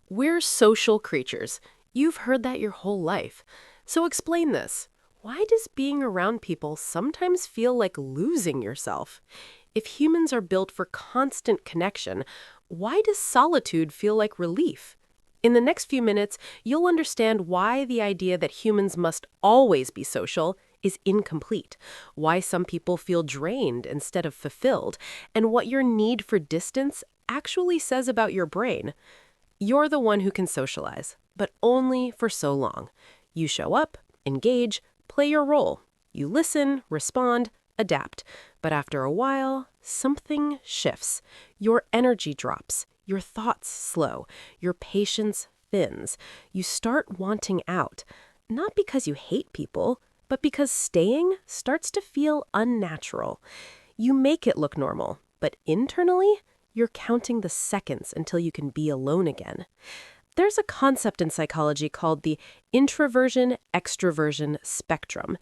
We're social creatures. You've heard that your whole life. So explain this. Why does being around people sometimes feel like losing yourself? If humans are built for constant connection, why does solitude feel like relief? In the next few minutes, you'll understand why the idea that humans must always be social is incomplete, why some people feel drained instead of fulfilled, and what your need for distance actually says about your brain. You're the one who can socialize, but only for so long. You show up, engage, play your role. You listen, respond, adapt. But after a while, something shifts. Your energy drops. Your thoughts slow. Your patience thins. You start wanting out. Not because you hate people, but because staying starts to feel unnatural. You make it look normal, but internally, you're counting the seconds until you can be alone again. There's a concept in psychology called the introversion-extroversion spectrum.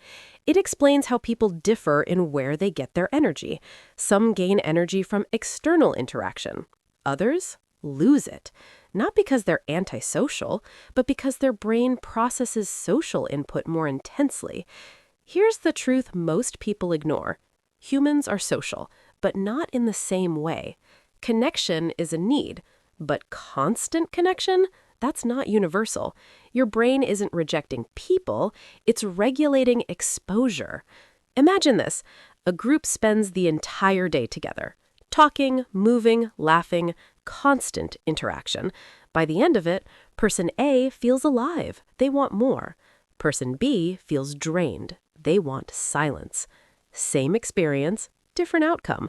It explains how people differ in where they get their energy. Some gain energy from external interaction. Others lose it. Not because they're antisocial, but because their brain processes social input more intensely. Here's the truth most people ignore. Humans are social, but not in the same way. Connection is a need, but constant connection, that's not universal. Your brain isn't rejecting people, it's regulating exposure. Imagine this. A group spends the entire day together. Talking, moving, laughing, constant interaction. By the end of it, person A feels alive. They want more. Person B feels drained. They want silence. Same experience, different outcome.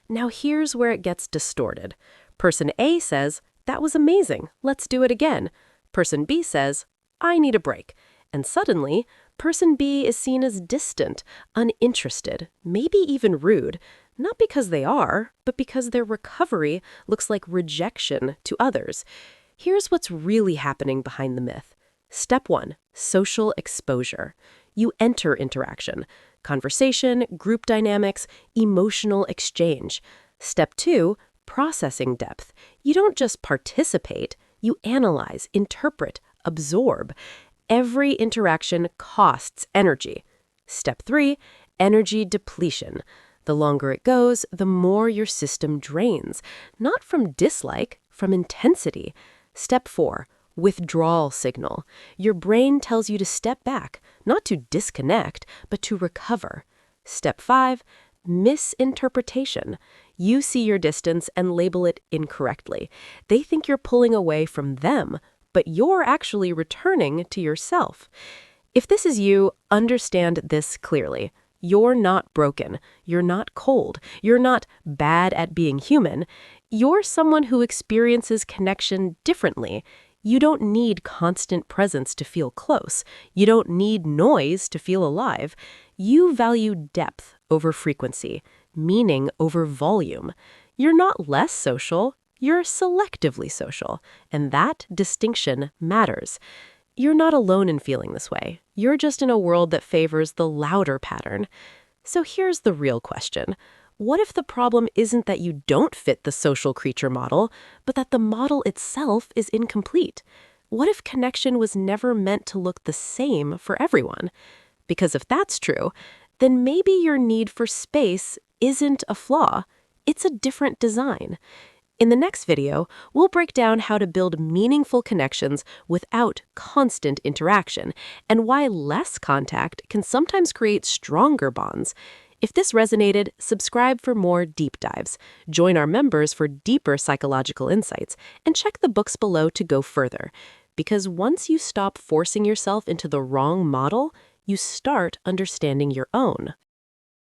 Now here's where it gets distorted. Person A says, "That was amazing, let's do it again." Person B says, "I need a break." And suddenly, person B is seen as distant, uninterested, maybe even rude, not because they are, but because their recovery looks like rejection to others. Here's what's really happening behind the myth. Step 1, social exposure. You enter interaction. Conversation, group dynamics, emotional exchange. Step 2, processing depth. You don't just participate, you analyze, interpret, absorb. Every interaction costs energy. Step 3, energy depletion. The longer it goes, the more your system drains. Not from dislike, from intensity. Step 4, withdrawal signal. Your brain tells you to step back, not to disconnect, but to recover. Step 5, misinterpretation. You see your distance and label it incorrectly. They think you're pulling away from them, but you're actually returning to yourself. If this is you, understand this clearly. You're not broken. You're not cold. You're not bad at being human. You're someone who experiences connection differently. You don't need constant presence to feel close. You don't need noise to feel alive. You value depth over frequency, meaning over volume. You're not less social, you're selectively social, and that distinction matters. You're not alone in feeling this way. You're just in a world that favors the louder pattern. So here's the real question. What if the problem isn't that you don't fit the social creature model, but that the model itself is incomplete? What if connection was never meant to look the same for everyone? Because if that's true, then maybe your need for space isn't a flaw. It's a different design. In the next video, we'll break down how to build meaningful connections without constant interaction, and why less contact can sometimes create stronger bonds. If this resonated, subscribe for more deep dives. Join our members for deeper psychological insights, and check the books below to go further. Because once you stop forcing yourself into the wrong model, you start understanding your own.